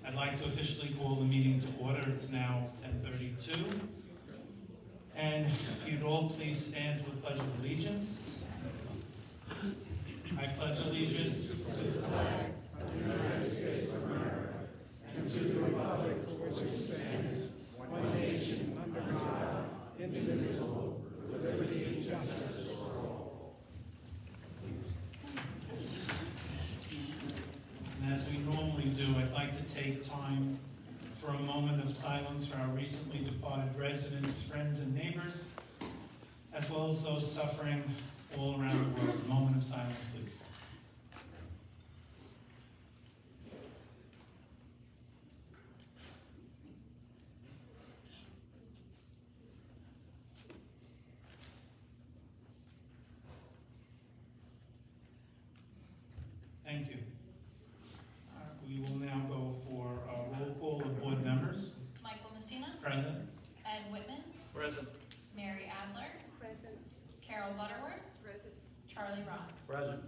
I'd like to officially call the meeting to order. It's now 10:32. And if you'd all please stand for the Pledge of Allegiance. I pledge allegiance to the flag of the United States of America and to the republic for which it stands, one nation under God, indivisible, with liberty and justice for all. And as we normally do, I'd like to take time for a moment of silence for our recently departed residents, friends, and neighbors, as well as those suffering all around the world. A moment of silence, please. Thank you. We will now go for a roll call of board members. Michael Messina. Present. Ed Whitman. Present. Mary Adler. Present. Carol Butterworth. Present. Charlie Robb. Present.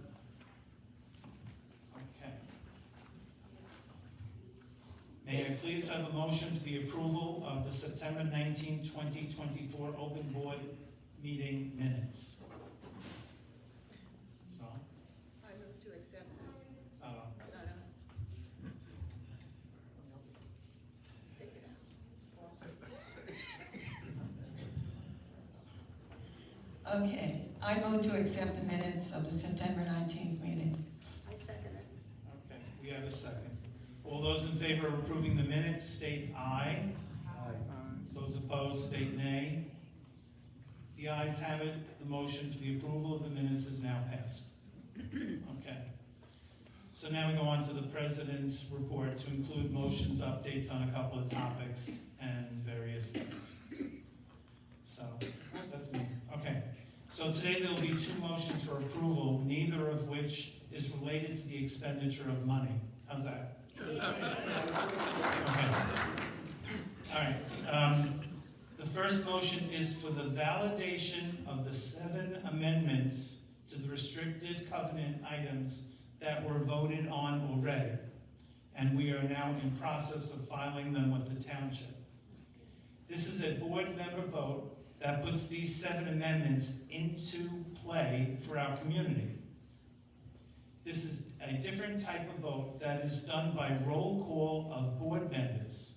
Okay. May I please have a motion for the approval of the September 19, 2024 open board meeting minutes? So, I move to accept. Take it out. Okay, I move to accept the minutes of the September 19th meeting. I second it. okay, we have a second. All those in favor of approving the minutes, state aye. Those opposed, state nay. The ayes have it. The motion for the approval of the minutes is now passed. Okay. So now we go on to the President's report to include motions, updates on a couple of topics, and various things. So, that's me. Okay. So today there will be two motions for approval, neither of which is related to the expenditure of money. How's that? Okay. All right. The first motion is for the validation of the 7 amendments to the restrictive covenant items that were voted on already. And we are now in process of filing them with the township. This is a board member vote that puts these 7 amendments into play for our community. This is a different type of vote that is done by roll call of board members,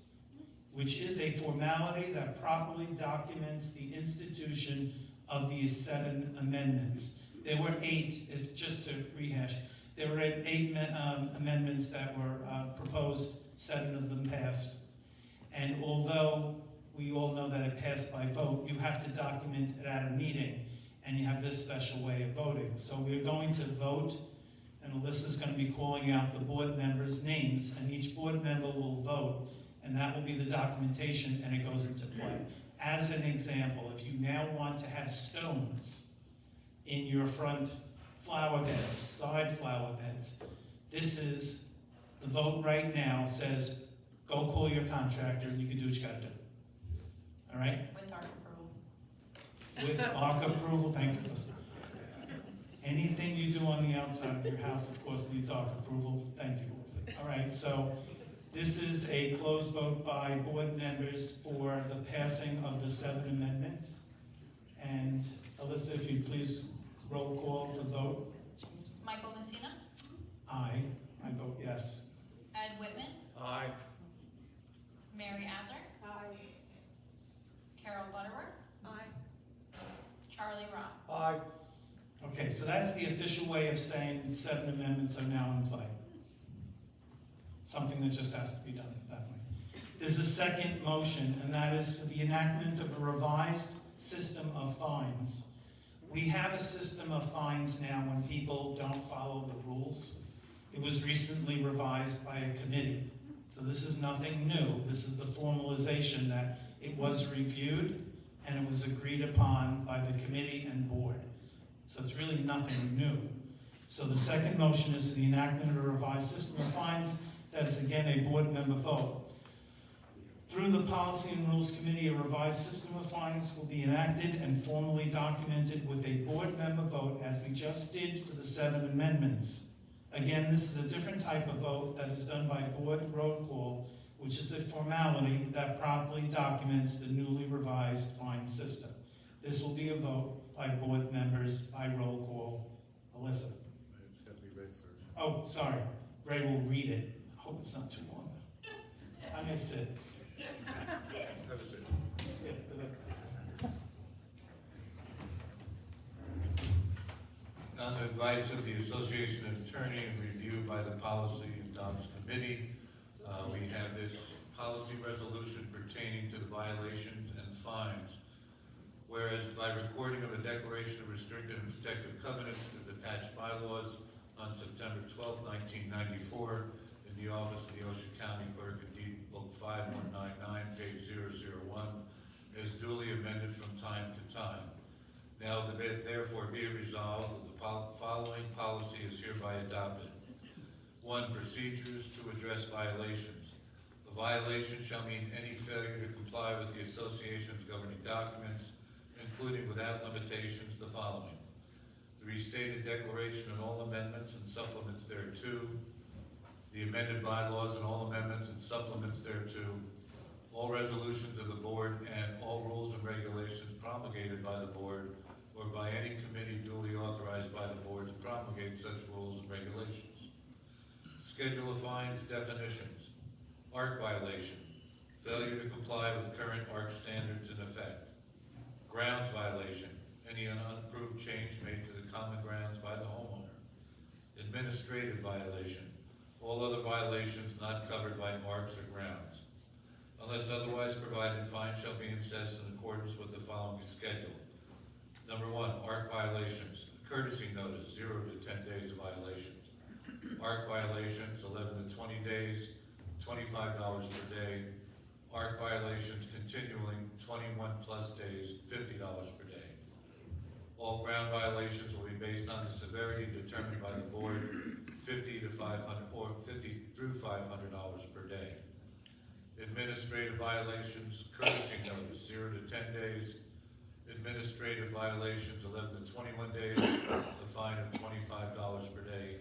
which is a formality that properly documents the institution of these 7 amendments. There were 8, it's just to rehash, there were 8 amendments that were proposed, 7 of them passed. And although we all know that it passed by vote, you have to document it at a meeting, and you have this special way of voting. So we're going to vote, and Alyssa's going to be calling out the board members' names, and each board member will vote, and that will be the documentation, and it goes into play. As an example, if you now want to have stones in your front flower beds, side flower beds, this is, the vote right now says, go call your contractor, and you can do what you gotta do. All right? With our approval. With ARC approval, thank you, Melissa. Anything you do on the outside of your house, of course, needs ARC approval. Thank you, Melissa. All right, so this is a closed vote by board members for the passing of the 7 amendments. And Alyssa, if you'd please roll call the vote. Michael Messina. Aye. I vote yes. Ed Whitman. Aye. Mary Adler. Aye. Carol Butterworth. Aye. Charlie Robb. Aye. Okay, so that's the official way of saying the 7 amendments are now in play. Something that just has to be done that way. There's a second motion, and that is for the enactment of a revised system of fines. We have a system of fines now when people don't follow the rules. It was recently revised by a committee. So this is nothing new. This is the formalization that it was reviewed and it was agreed upon by the committee and board. So it's really nothing new. So the second motion is the enactment of a revised system of fines. That is again a board member vote. Through the Policy and Rules Committee, a revised system of fines will be enacted and formally documented with a board member vote, as we just did for the 7 amendments. Again, this is a different type of vote that is done by board roll call, which is a formality that promptly documents the newly revised fine system. This will be a vote by board members by roll call. Alyssa. It's got to be read first. Oh, sorry. Ray will read it. I hope it's not too long. I'm gonna sit. That was it. On the advice of the Association of Attorney and reviewed by the Policy and Docs Committee, we have this policy resolution pertaining to the violations and fines. Whereas by recording of a declaration of restricted and protective covenants to attached bylaws on September 12, 1994, in the office of the Ocean County Clerk in Deed Book 5199, page 001, is duly amended from time to time. Now therefore be it resolved that the following policy is hereby adopted. 1. Procedures to address violations. A violation shall mean any failure to comply with the association's governing documents, including without limitations the following: the restated declaration and all amendments and supplements thereto, the amended bylaws and all amendments and supplements thereto, all resolutions of the board and all rules and regulations promulgated by the board or by any committee duly authorized by the board to promulgate such rules and regulations. Schedule of fines, definitions. ARC violation, failure to comply with current ARC standards in effect. Grounds violation, any unapproved change made to the common grounds by the homeowner. Administrative violation, all other violations not covered by ARCs or grounds. Unless otherwise provided, fines shall be assessed in accordance with the following schedule. Number 1, ARC violations, courtesy notice, 0 to 10 days of violations. ARC violations, 11 to 20 days, $25 per day. ARC violations continuing 21 plus days, $50 per day. All ground violations will be based on the severity determined by the board, $50 to $500 or $50 through $500 per day. Administrative violations, courtesy notice, 0 to 10 days. Administrative violations, 11 to 21 days, a fine of $25 per day.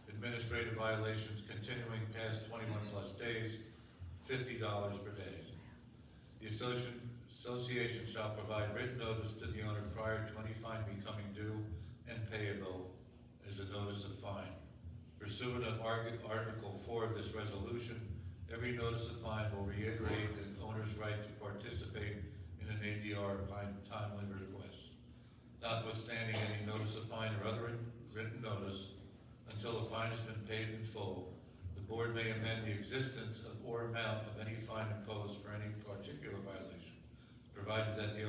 Administrative violations continuing past 21 plus days, $50 per day. The association shall provide written notice to the owner prior to any fine becoming due and payable as a notice of fine. Pursuant to Article 4 of this resolution, every notice of fine will reiterate the owner's right to participate in an ADR upon timely request. Notwithstanding any notice of fine or other written notice, until the fine has been paid in full, the board may amend the existence of or amount of any fine imposed for any particular violation, provided that the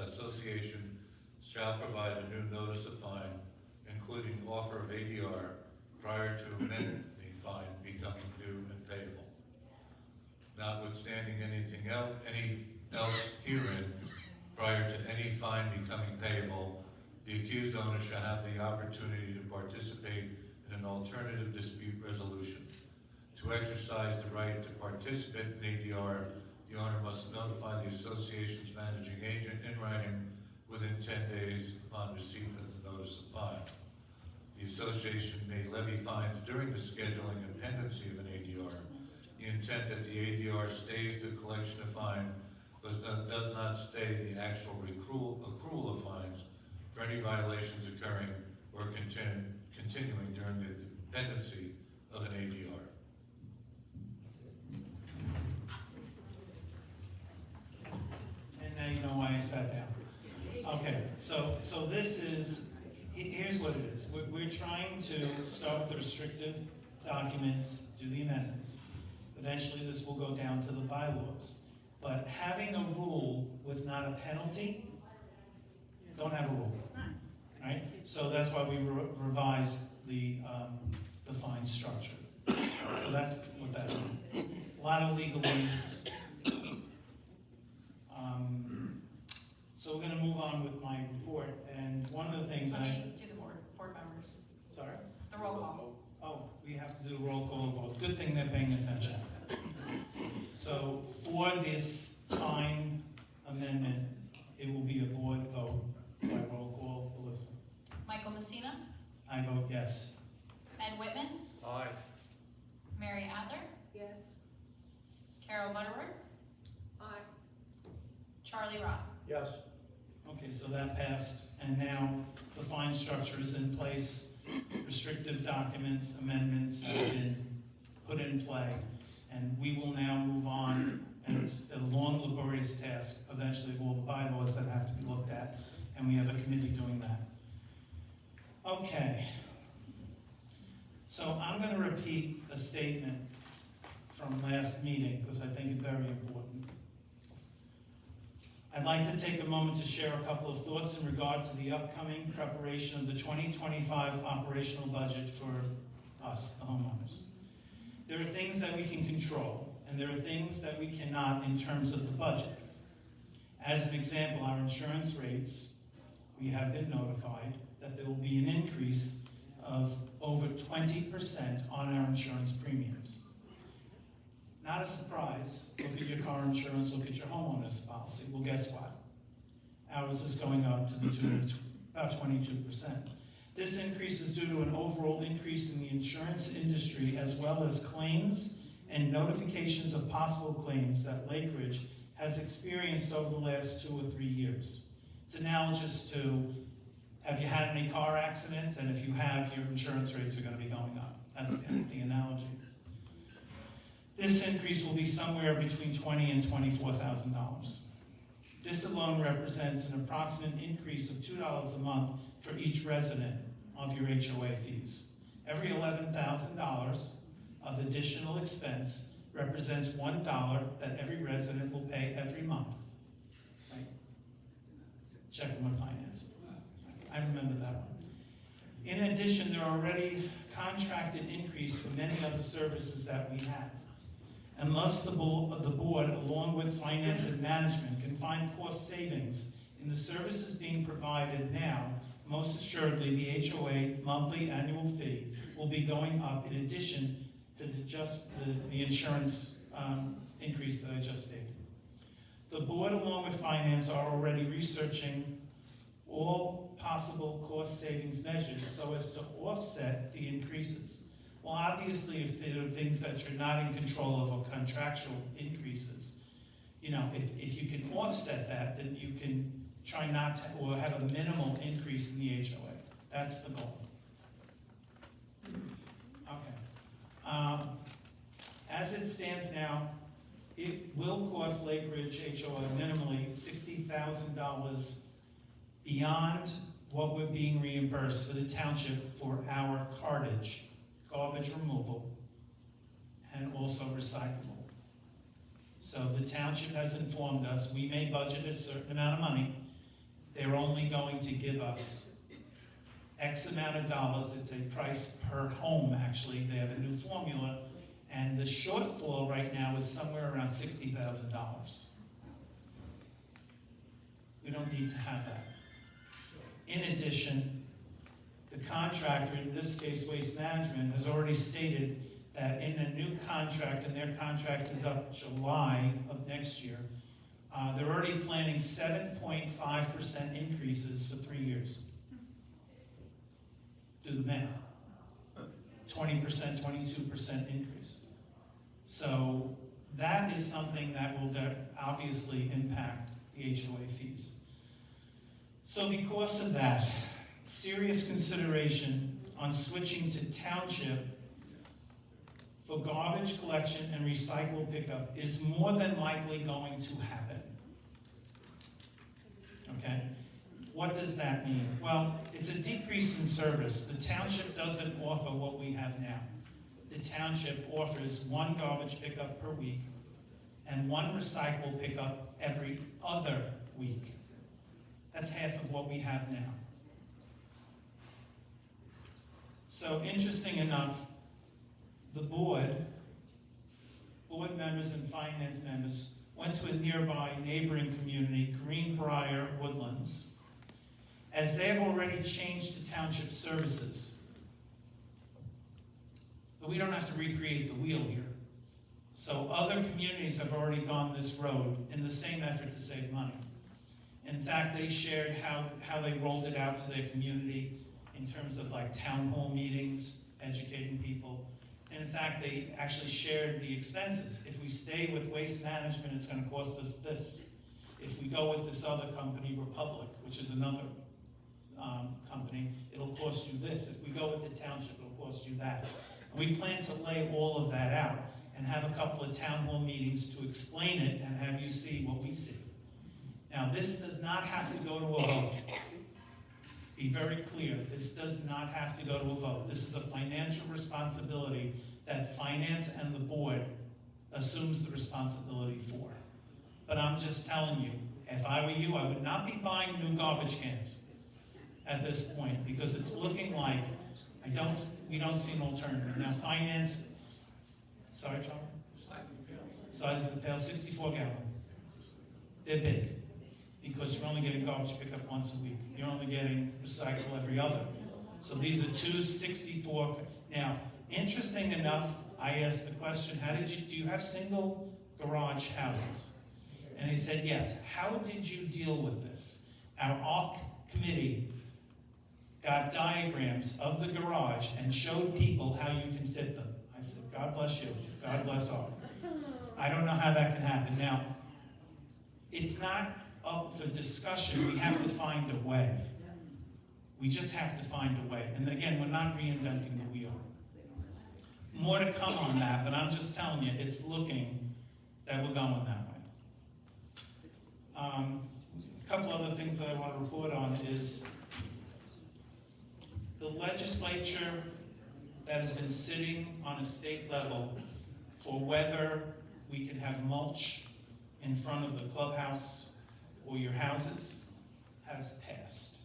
association shall provide a new notice of fine, including offer of ADR, prior to amending the fine becoming due and payable. Notwithstanding anything else herein, prior to any fine becoming payable, the accused owner shall have the opportunity to participate in an alternative dispute resolution. To exercise the right to participate in ADR, the owner must notify the association's managing agent in writing within 10 days upon receipt of the notice of fine. The association may levy fines during the scheduling and pendency of an ADR. The intent that the ADR stays the collection of fine does not stay the actual accrual of fines for any violations occurring or continuing during the pendency of an ADR. And now you know why I sat down. Okay, so this is, here's what it is. We're trying to start with the restrictive documents, do the amendments. Eventually this will go down to the bylaws. But having a rule with not a penalty, don't have a rule, right? So that's why we revised the fine structure. So that's what that is. A lot of legalese. So we're gonna move on with my report, and one of the things Let me do the board members. sorry? The roll call. Oh, we have to do a roll call vote. Good thing they're paying attention. So for this fine amendment, it will be a board vote by roll call. Alyssa? Michael Messina, I vote yes. Ed Whitman, Carol Butterworth, Aye. Charlie Rock. Yes. Okay, so that passed, and now the fine structure is in place. Restrictive documents, amendments have been put in play, and we will now move on, and it's a long laborious task, eventually, of all the bylaws that have to be looked at, and we have a committee doing that. Okay. So I'm gonna repeat a statement from last meeting, because I think it's very important. I'd like to take a moment to share a couple of thoughts in regard to the upcoming preparation of the 2025 operational budget for us, the homeowners. There are things that we can control, and there are things that we cannot in terms of the budget. As an example, our insurance rates, we have been notified that there will be an increase of over 20% on our insurance premiums. Not a surprise. Look at your car insurance, look at your homeowner's policy. Well, guess what? Ours is going up to the tune of about 22%. This increase is due to an overall increase in the insurance industry, as well as claims and notifications of possible claims that Lake Ridge has experienced over the last 2 or 3 years. It's analogous to, have you had any car accidents? And if you have, your insurance rates are going to be going up. That's the analogy. This increase will be somewhere between $20,000 and $24,000. This alone represents an approximate increase of $2 a month for each resident of your HOA fees. Every $11,000 of additional expense represents $1 that every resident will pay every month. Right? Checking with finance. I remember that one. In addition, there are already contracted increase for many other services that we have. Unless the board, along with finance and management, can find cost savings in the services being provided now, most assuredly the HOA monthly annual fee will be going up in addition to the insurance increase that I just stated. The board, along with finance, are already researching all possible cost savings measures so as to offset the increases. Well, obviously, if there are things that you're not in control of or contractual increases, you know, if you can offset that, then you can try not to, or have a minimal increase in the HOA. That's the goal. Okay. As it stands now, it will cost Lake Ridge HOA minimally $60,000 beyond what we're being reimbursed for the township for our cartage, garbage removal, and also recyclable. So the township has informed us we may budget a certain amount of money. They're only going to give us X amount of dollars. It's a price per home, actually. They have a new formula, and the shortfall right now is somewhere around $60,000. We don't need to have that. In addition, the contractor, in this case Waste Management, has already stated that in a new contract, and their contract is up July of next year, they're already planning 7.5% increases for 3 years. Do the math. 20%, 22% increase. So that is something that will obviously impact the HOA fees. So because of that, serious consideration on switching to township for garbage collection and recycle pickup is more than likely going to happen. Okay? What does that mean? Well, it's a decrease in service. The township doesn't offer what we have now. The township offers 1 garbage pickup per week and 1 recycle pickup every other week. That's half of what we have now. So interesting enough, the board members and finance members went to a nearby neighboring community, Greenbrier Woodlands, as they have already changed the township services. But we don't have to recreate the wheel here. So other communities have already gone this road in the same effort to save money. In fact, they shared how they rolled it out to their community in terms of like town hall meetings, educating people. And in fact, they actually shared the expenses. If we stay with Waste Management, it's gonna cost us this. If we go with this other company, Republic, which is another company, it'll cost you this. If we go with the township, it'll cost you that. And we plan to lay all of that out and have a couple of town hall meetings to explain it and have you see what we see. Now, this does not have to go to a vote. Be very clear, this does not have to go to a vote. This is a financial responsibility that finance and the board assumes the responsibility for. But I'm just telling you, if I were you, I would not be buying new garbage cans at this point, because it's looking like we don't see an alternative. Now, finance, sorry, Charlie? Size of the pail, 64 gallon. They're big, because you're only getting garbage picked up once a week. You're only getting recycle every other. So these are two 64. Now, interesting enough, I asked the question, do you have single garage houses? And he said, yes. How did you deal with this? Our ARC committee got diagrams of the garage and showed people how you can fit them. I said, God bless you. God bless ARC. I don't know how that can happen. Now, it's not up for discussion. We have to find a way. We just have to find a way. And again, we're not reinventing the wheel. More to come on that, but I'm just telling you, it's looking that we're going that way. A couple other things that I want to report on is the legislature that has been sitting on a state level for whether we can have mulch in front of the clubhouse or your houses has passed.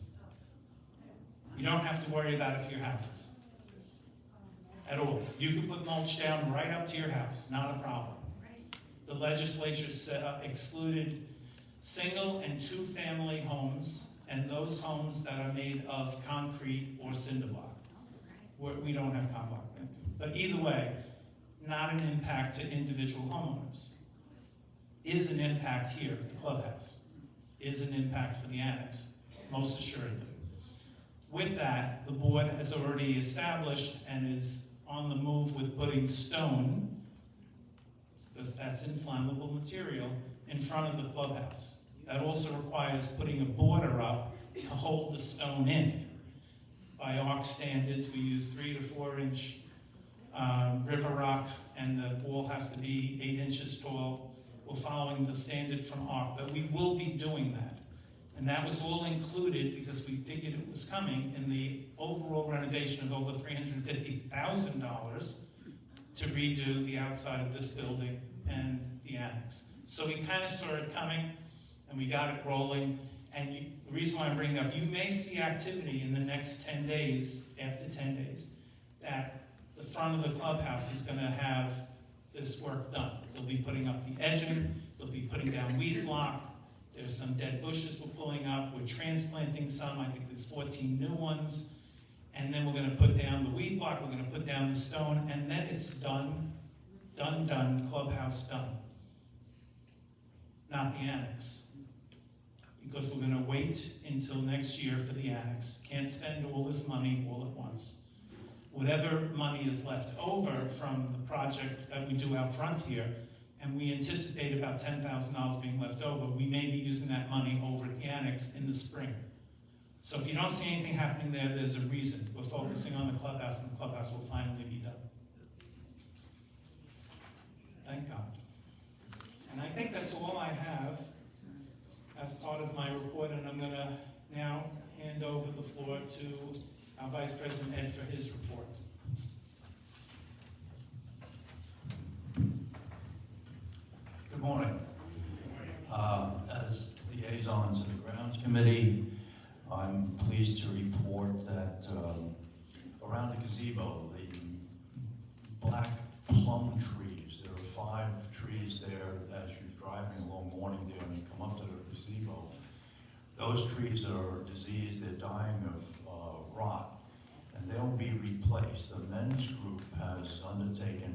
You don't have to worry about it for your houses at all. You can put mulch down right up to your house, not a problem. The legislature excluded single and two-family homes and those homes that are made of concrete or cinder block. We don't have cinder block. But either way, not an impact to individual homeowners. Is an impact here at the clubhouse. Is an impact for the annex, most assuredly. With that, the board has already established and is on the move with putting stone, because that's inflammable material, in front of the clubhouse. That also requires putting a border up to hold the stone in. By ARC standards, we use 3 to 4 inch river rock, and the wall has to be 8 inches tall. We're following the standard from ARC, but we will be doing that. And that was all included because we figured it was coming in the overall renovation of over $350,000 to redo the outside of this building and the annex. So we kind of saw it coming, and we got it rolling. And the reason why I'm bringing it up, you may see activity in the next 10 days, after 10 days, that the front of the clubhouse is going to have this work done. They'll be putting up the edging, they'll be putting down weed block, there's some dead bushes we're pulling up, we're transplanting some, I think there's 14 new ones, and then we're going to put down the weed block, we're going to put down the stone, and then it's done, clubhouse done. Not the annex. Because we're going to wait until next year for the annex. Can't spend all this money all at once. Whatever money is left over from the project that we do out front here, and we anticipate about $10,000 being left over, we may be using that money over at the annex in the spring. So if you don't see anything happening there, there's a reason. We're focusing on the clubhouse, and the clubhouse will finally be done. Thank God. And I think that's all I have as part of my report, and I'm going to now hand over the floor to our Vice President Ed for his report. Good morning. As liaison to the Grounds Committee, I'm pleased to report that around the gazebo, the black plum trees, there are 5 trees there as you're driving along Morningdale and you come up to the gazebo. Those trees are diseased, they're dying of rot, and they'll be replaced. The men's group has undertaken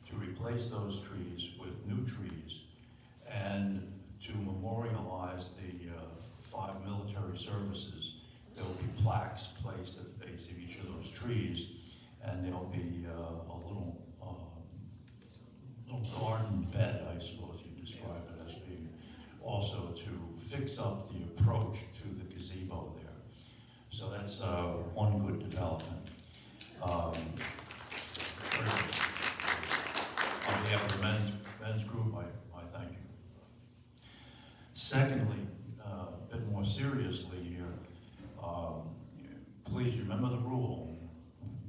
to replace those trees with new trees and to memorialize the 5 military services. There will be plaques placed at the base of each of those trees, and there'll be a little fix up the approach to the gazebo there. So that's one good development. On behalf of the men's group, I thank you. Secondly, a bit more seriously here, please remember the rule.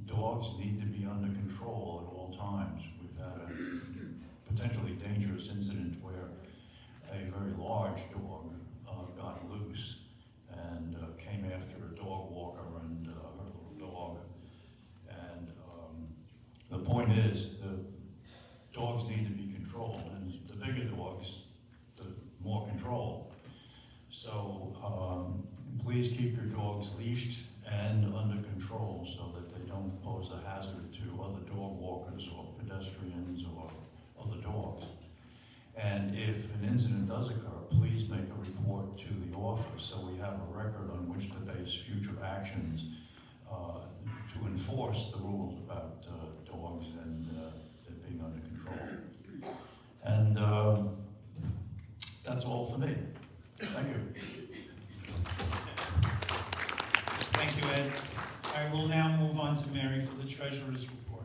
Dogs need to be under control at all times. We've had a potentially dangerous incident where a very large dog got loose and came after a dog walker and her little dog. And the point is, the dogs need to be controlled, and the bigger dogs, the more control. So please keep your dogs leashed and under control so that they don't pose a hazard to other dog walkers or pedestrians or other dogs. And if an incident does occur, please make a report to the office so we have a record on which to base future actions to enforce the rules about dogs and it being under control. And that's all for me. Thank you. Thank you, Ed. I will now move on to Mary for the treasurer's report.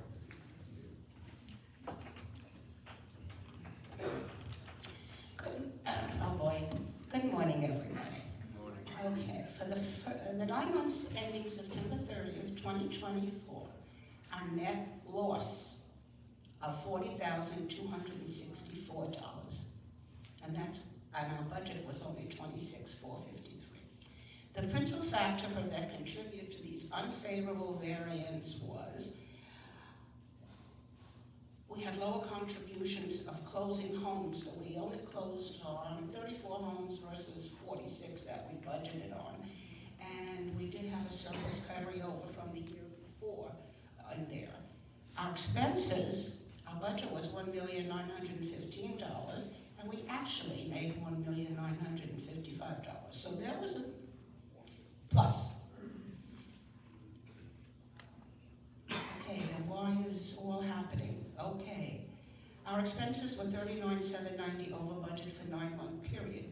Oh boy. Good morning, everybody. Okay, for the 9 months ending September 30th, 2024, our net loss of $40,264, and our budget was only $26,453. The principal factor that contributed to these unfavorable variance was we had lower contributions of closing homes, so we only closed on 34 homes versus 46 that we budgeted on. And we did have a surplus carryover from the year before in there. Our expenses, our budget was $1,915,000, and we actually made $1,955,000. So there was a plus. Okay, then why is this all happening? Okay, our expenses were $39,790 over budget for 9-month period,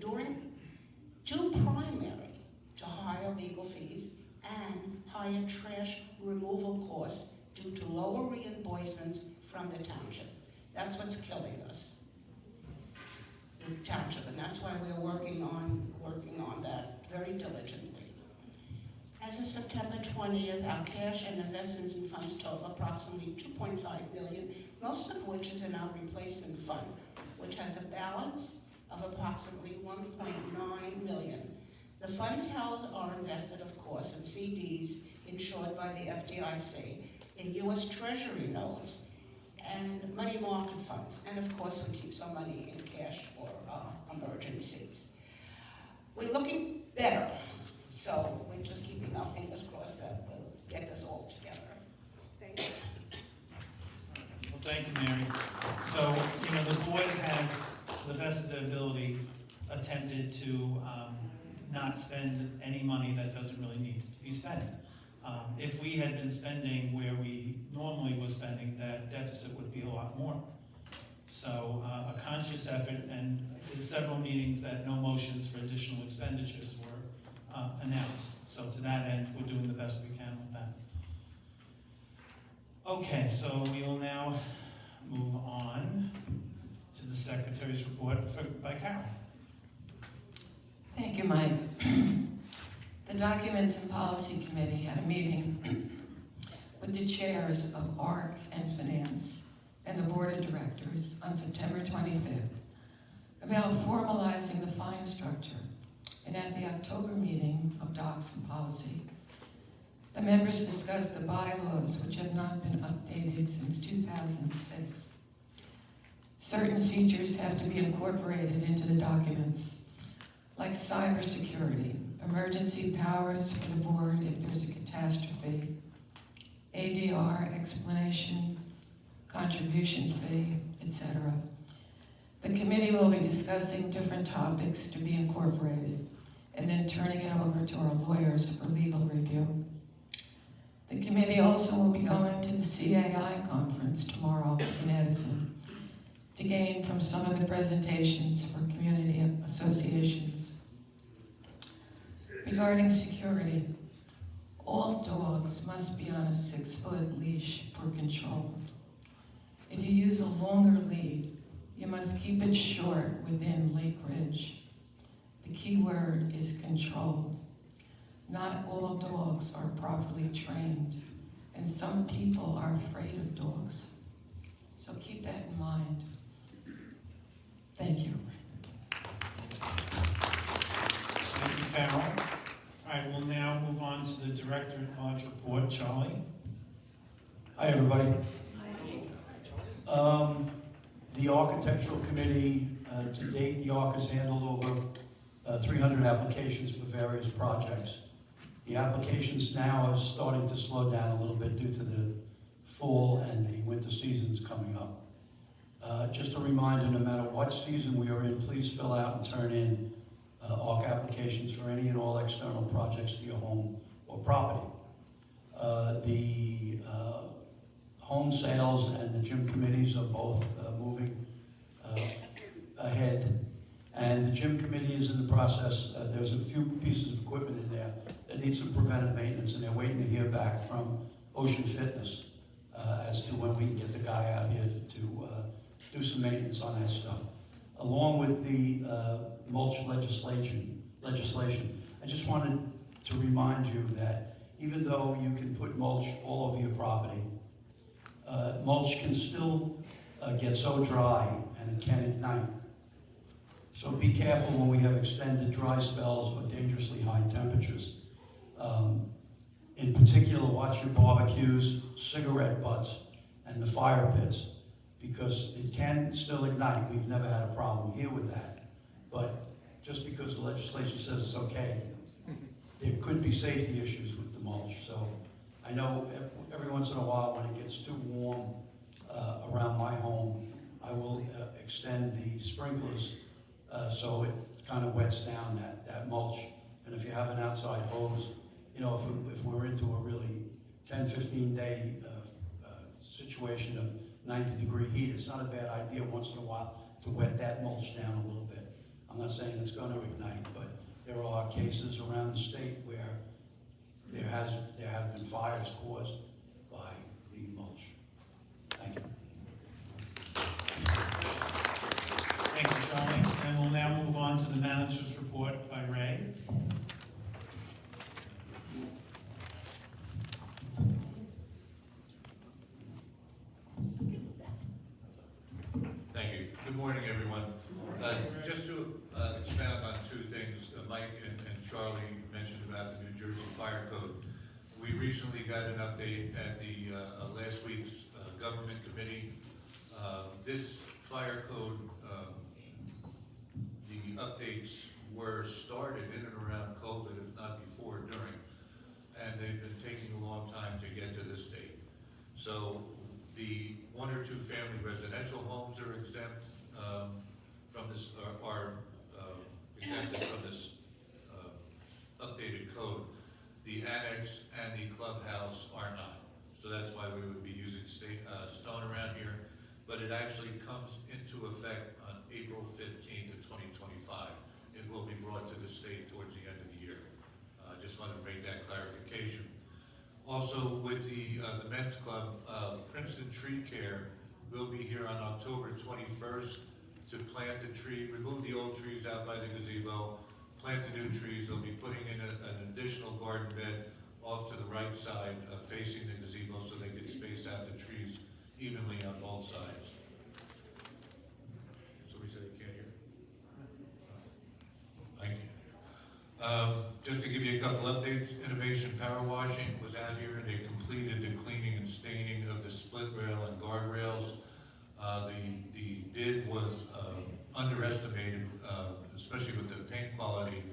due primary to higher legal fees and higher trash removal costs due to lower reimbursements from the township. That's what's killing us, the township, and that's why we're working on that very diligently. As of September 20th, our cash and investments in funds total approximately $2.5 million, most of which is in our replacement fund, which has a balance of approximately $1.9 million. The funds held are invested, of course, in CDs insured by the FDIC, in U.S. Treasury notes, and money market funds. And of course, we keep some money in cash for emergencies. We're looking better. So we're just keeping our fingers crossed that we'll get this all together. Thank you. Well, thank you, Mary. So, the board has, to the best of their ability, attempted to not spend any money that doesn't really need to be spent. If we had been spending where we normally was spending, that deficit would be a lot more. So a conscious effort, and there's several meetings that no motions for additional expenditures were announced. So to that end, we're doing the best we can with that. Okay, so we will now move on to the Secretary's report by Carol. Thank you, Mike. The Documents and Policy Committee had a meeting with the chairs of ARC and Finance and the Board of Directors on September 25th about formalizing the fine structure. And at the October meeting of Docs and Policy, the members discussed the bylaws, which have not been updated since 2006. Certain features have to be incorporated into the documents, like cybersecurity, emergency powers for the board if there's a catastrophe, ADR explanation, contribution fee, etc. The committee will be discussing different topics to be incorporated and then turning it over to our lawyers for legal review. The committee also will be going to the CAI conference tomorrow in Edison to gain from some of the presentations for community associations. Regarding security, all dogs must be on a 6-foot leash for control. If you use a longer lead, you must keep it short within Lake Ridge. The key word is control. Not all dogs are properly trained, and some people are afraid of dogs. So keep that in mind. Thank you. Thank you, Carol. All right, we'll now move on to the Director at Large report. Charlie? Hi, everybody. The Architectural Committee, to date, the ARC has handled over 300 applications for various projects. The applications now are starting to slow down a little bit due to the fall and the winter seasons coming up. Just a reminder, no matter what season we are in, please fill out and turn in ARC applications for any and all external projects to your home or property. The home sales and the gym committees are both moving ahead. And the gym committee is in the process. There's a few pieces of equipment in there that need some preventive maintenance, and they're waiting to hear back from Ocean Fitness as to when we can get the guy out here to do some maintenance on that stuff. Along with the mulch legislation, I just wanted to remind you that even though you can put mulch all over your property, mulch can still get so dry and it can ignite. So be careful when we have extended dry spells or dangerously high temperatures. In particular, watch your barbecues, cigarette butts, and the fire pits, because it can still ignite. We've never had a problem here with that. But just because the legislation says it's okay, there could be safety issues with the mulch. So I know every once in a while when it gets too warm around my home, I will extend the sprinklers so it kind of wets down that mulch. And if you have an outside hose, you know, if we're into a really 10, 15 day situation of 90-degree heat, it's not a bad idea once in a while to wet that mulch down a little bit. I'm not saying it's going to ignite, but there are cases around the state where there have been fires caused by the mulch. Thank you. Thank you, Charlie. And we'll now move on to the manager's report by Ray. Thank you. Good morning, everyone. Just to expand on two things Mike and Charlie mentioned about the New Jersey Fire Code. We recently got an update at the last week's government committee. This fire code, the updates were started in and around COVID, if not before, during, and they've been taking a long time to get to this date. So the 1 or 2 family residential homes are exempt from this, are exempted from this updated code. The annex and the clubhouse are not. So that's why we would be using stone around here. But it actually comes into effect on April 15th of 2025. It will be brought to the state towards the end of the year. Just wanted to make that clarification. Also, with the men's club, Princeton Tree Care will be here on October 21st to plant the tree, remove the old trees out by the gazebo, plant the new trees. They'll be putting in an additional garden bed off to the right side, facing the gazebo, so they can space out the trees evenly on both sides. Somebody said you can't hear? I can't hear. Just to give you a couple updates, Innovation Power Washing was out here and they completed the cleaning and staining of the split rail and guardrails. The bid was underestimated, especially with the paint quality.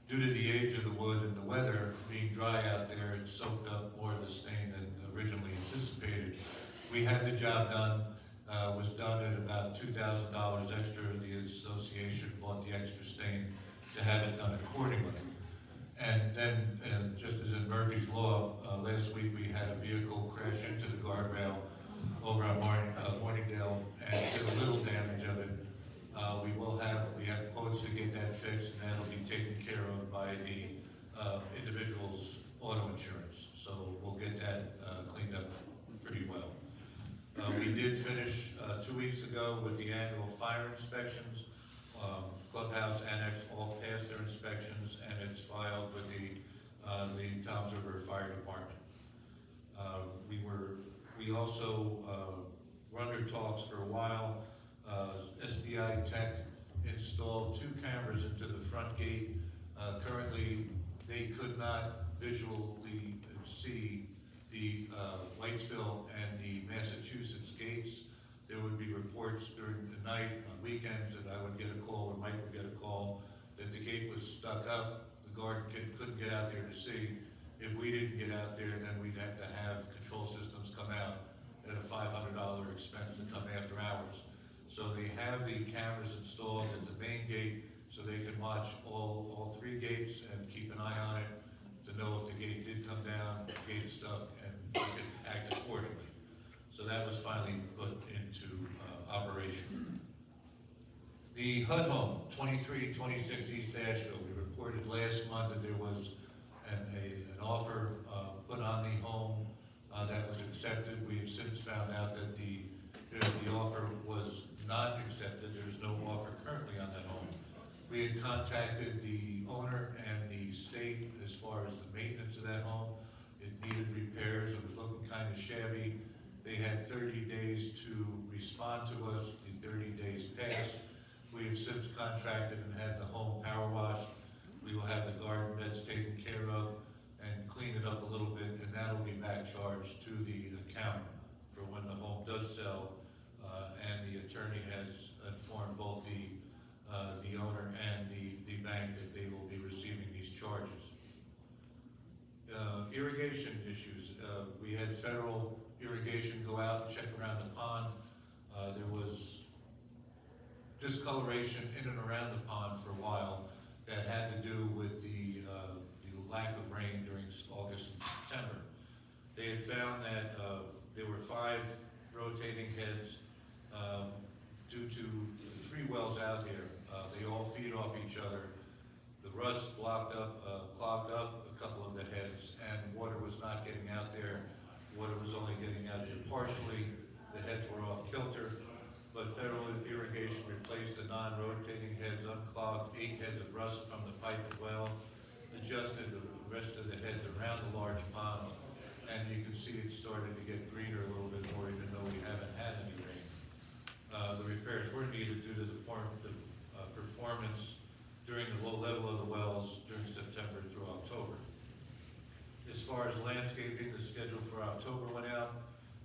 Due to the age of the wood and the weather being dry out there, it soaked up more of the stain than originally anticipated. We had the job done, was done at about $2,000 extra. The association bought the extra stain to have it done accordingly. And then, just as in Murphy's Law, last week we had a vehicle crash into the guardrail over on Morningdale and did a little damage of it. We have quotes to get that fixed, and that'll be taken care of by the individuals' auto insurance. So we'll get that cleaned up pretty well. We did finish 2 weeks ago with the annual fire inspections. Clubhouse Annex all passed their inspections, and it's filed with the Toms River Fire Department. We also were under talks for a while. SBI Tech installed 2 cameras into the front gate. Currently, they could not visually see the Whitesville and the Massachusetts gates. There would be reports during the night, on weekends, that I would get a call, or Mike would get a call, that the gate was stuck up. The guard couldn't get out there to see. If we didn't get out there, then we'd have to have control systems come out at a $500 expense to come after hours. So they have the cameras installed at the main gate, so they can watch all 3 gates and keep an eye on it to know if the gate did come down, the gate stuck, and they can act accordingly. So that was finally put into operation. The HUD home, 2326 East Asheville, we reported last month that there was an offer put on the home that was accepted. We have since found out that the offer was not accepted. There's no offer currently on that home. We had contacted the owner and the state as far as the maintenance of that home. It needed repairs. It was looking kind of shabby. They had 30 days to respond to us. The 30 days passed. We have since contracted and had the home power washed. We will have the garden beds taken care of and clean it up a little bit, and that'll be back charged to the account for when the home does sell. And the attorney has informed both the owner and the bank that they will be receiving these charges. Irrigation issues. We had federal irrigation go out and check around the pond. There was discoloration in and around the pond for a while that had to do with the lack of rain during August and September. They had found that there were 5 rotating heads due to the 3 wells out here. They all feed off each other. The rust clogged up a couple of the heads, and water was not getting out there. Water was only getting out there partially. The heads were off kilter, but federal irrigation replaced the non-rotating heads, unclogged 8 heads of rust from the pipe as well, adjusted the rest of the heads around the large pond, and you can see it started to get greener a little bit more, even though we haven't had any rain. The repairs were needed due to the performance during the low level of the wells during September through October. As far as landscaping, the schedule for October went out.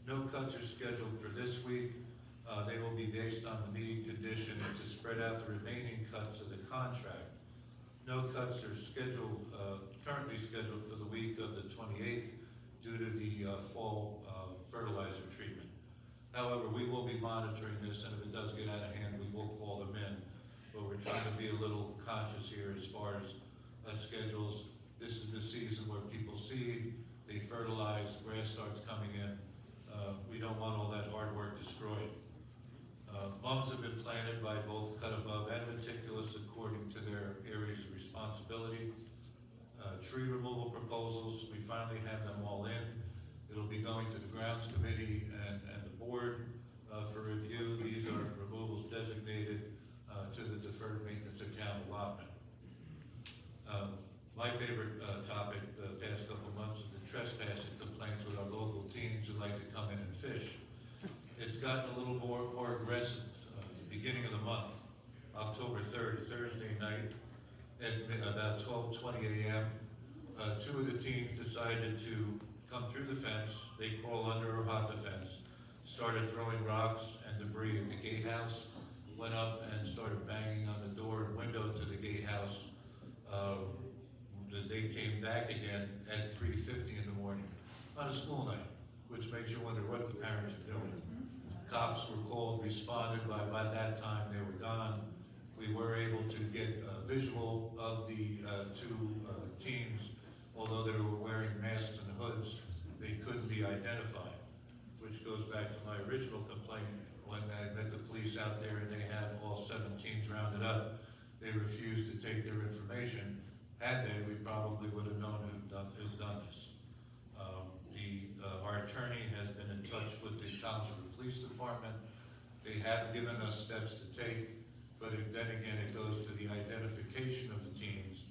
No cuts are scheduled for this week. They will be based on the meeting condition to spread out the remaining cuts of the contract. No cuts are scheduled, currently scheduled for the week of the 28th due to the fall fertilizer treatment. However, we will be monitoring this, and if it does get out of hand, we will call them in. But we're trying to be a little conscious here as far as schedules. This is the season where people seed, they fertilize, grass starts coming in. We don't want all that hard work destroyed. Mums have been planted by both cut above and meticulous according to their areas of responsibility. Tree removal proposals, we finally have them all in. It'll be going to the grounds committee and the board for review. These are removals designated to the deferred maintenance account allotment. My favorite topic the past couple of months is the trespassing complaints with our local teens who like to come in and fish. It's gotten a little more aggressive the beginning of the month, October 3rd, Thursday night, at about 12:20 a.m. 2 of the teens decided to come through the fence. They crawl under or hop the fence, started throwing rocks and debris at the gatehouse, went up and started banging on the door and window to the gatehouse. They came back again at 3:50 in the morning on a school night, which makes you wonder what the parents are doing. Cops were called, responded, by that time they were gone. We were able to get a visual of the 2 teens, although they were wearing masks and hoods, they couldn't be identified, which goes back to my original complaint when I met the police out there and they had all 7 teens rounded up. They refused to take their information. Had they, we probably would have known who's done this. Our attorney has been in touch with the Townsend Police Department. They have given us steps to take, but then again, it goes to the identification of the teens.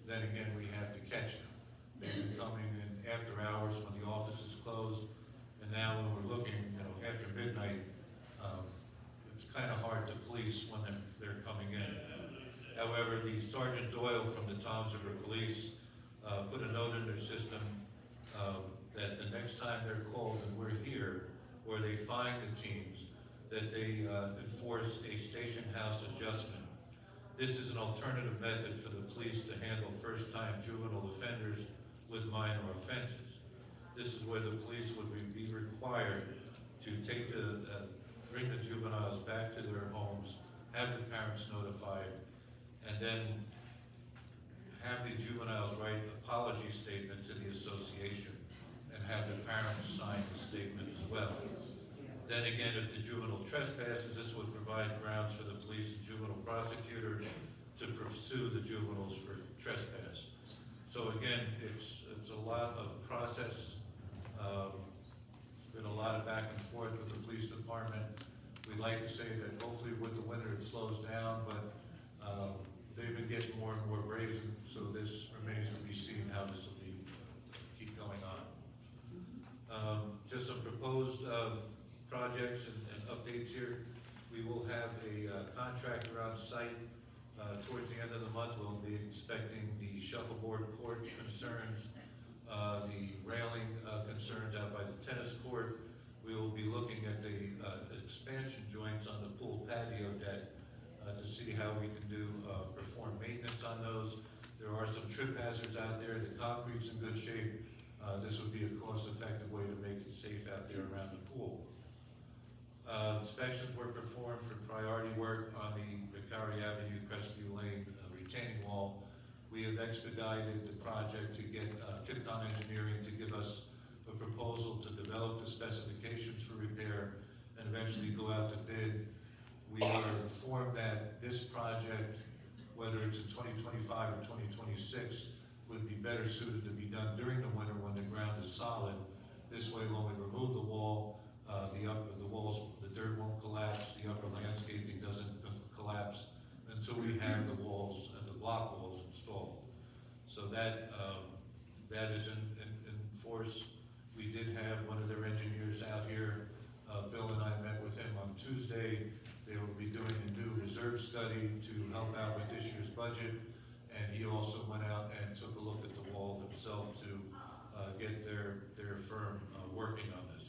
Then again, we have to catch them. They've been coming in after hours when the office is closed, and now when we're looking, after midnight, it's kind of hard to police when they're coming in. However, the Sergeant Doyle from the Toms River Police put a note in their system that the next time they're called and we're here, or they find the teens, that they enforce a station house adjustment. This is an alternative method for the police to handle first-time juvenile offenders with minor offenses. This is where the police would be required to bring the juveniles back to their homes, have the parents notified, and then have the juveniles write apology statement to the association and have the parents sign the statement as well. Then again, if the juvenile trespasses, this would provide grounds for the police and juvenile prosecutor to pursue the juveniles for trespass. So again, it's a lot of process. It's been a lot of back and forth with the police department. We'd like to say that hopefully with the winter it slows down, but they've been getting more and more brazen, so this remains to be seen how this will keep going on. Just some proposed projects and updates here. We will have a contractor on site towards the end of the month. We'll be inspecting the shuffleboard court concerns, the railing concerns out by the tennis court. We will be looking at the expansion joints on the pool patio deck to see how we can perform maintenance on those. There are some trip hazards out there. The concrete's in good shape. This would be a cost-effective way to make it safe out there around the pool. Inspections were performed for priority work on the Vicari Avenue, Crestview Lane retaining wall. We have expedited the project to get Kipcon Engineering to give us a proposal to develop the specifications for repair and eventually go out to bid. We are informed that this project, whether it's in 2025 or 2026, would be better suited to be done during the winter when the ground is solid. This way, when we remove the wall, the dirt won't collapse, the upper landscaping doesn't collapse until we have the walls and the block walls installed. So that is in force. We did have one of their engineers out here. Bill and I met with him on Tuesday. They will be doing a new reserve study to help out with this year's budget. And he also went out and took a look at the wall himself to get their firm working on this.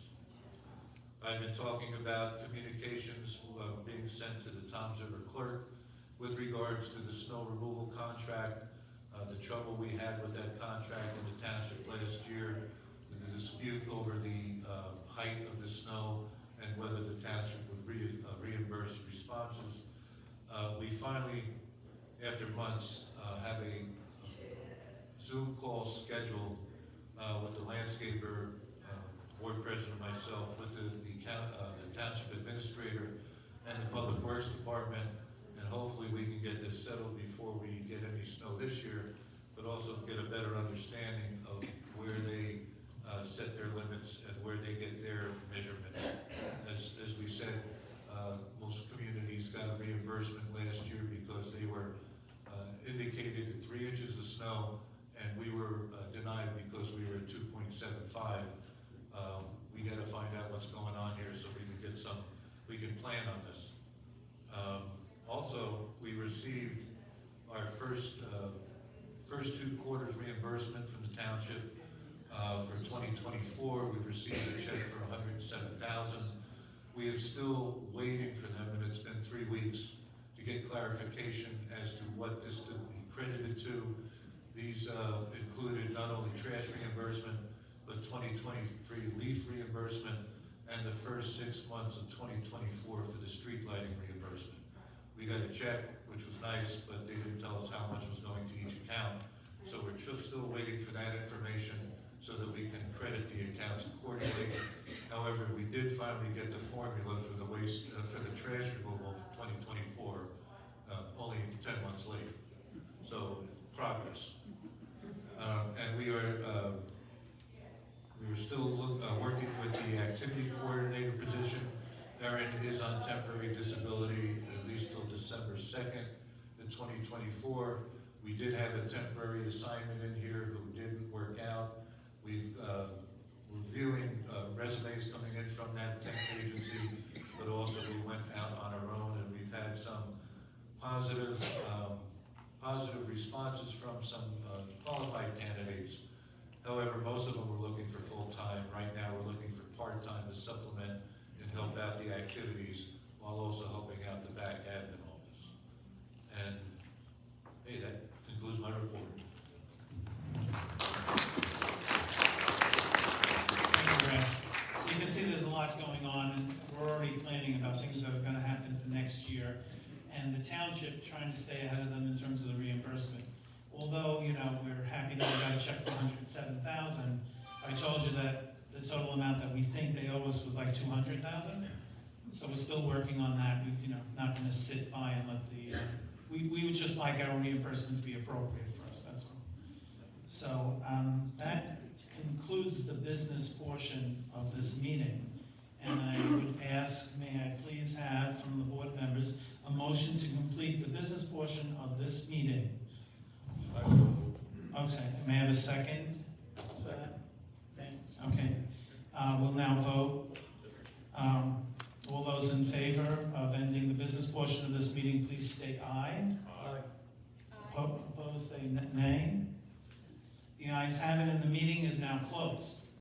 I've been talking about communications being sent to the Toms River clerk with regards to the snow removal contract. The trouble we had with that contract in the township last year, the dispute over the height of the snow and whether the township would reimburse responses. We finally, after months, have a Zoom call scheduled with the landscaper, board president, myself, with the township administrator and the public works department, and hopefully we can get this settled before we get any snow this year, but also get a better understanding of where they set their limits and where they get their measurement. As we said, most communities got a reimbursement last year because they were indicated at 3 inches of snow, and we were denied because we were at 2.75. We got to find out what's going on here so we can plan on this. Also, we received our first 2 quarters reimbursement from the township for 2024. We've received a check for $107,000. We are still waiting for them, and it's been 3 weeks to get clarification as to what this to be credited to. These included not only trash reimbursement, but 2023 leaf reimbursement, and the first 6 months of 2024 for the street lighting reimbursement. We got a check, which was nice, but they didn't tell us how much was going to each account. So we're still waiting for that information so that we can credit the accounts accordingly. However, we did finally get the formula for the for the trash removal for 2024, only 10 months late. So progress. temporary disability at least till December 2nd, 2024. We did have a temporary assignment in here who didn't work out. We've reviewing resumes coming in from that temp agency, but also we went out on our own, and we've had some positive responses from some qualified candidates. However, most of them were looking for full-time. Right now, we're looking for part-time to supplement and help out the activities while also helping out the back admin office. And hey, that concludes my report. Thank you, Grant. So you can see there's a lot going on, and we're already planning about things that are gonna happen for next year. And the township trying to stay ahead of them in terms of the reimbursement. Although, you know, we're happy that we got a check for $107,000, I told you that the total amount that we think they owe us was like $200,000. So we're still working on that. We, you know, not gonna sit by and let the, we would just like our reimbursement to be appropriate for us, that's all. So, that concludes the business portion of this meeting. And I would ask, may I please have from the board members a motion to complete the business portion of this meeting? Okay, may I have a second for that? Okay, we'll now vote. All those in favor of ending the business portion of this meeting, please state aye. Opposed, say nay. The ayes have it, and the meeting is now closed.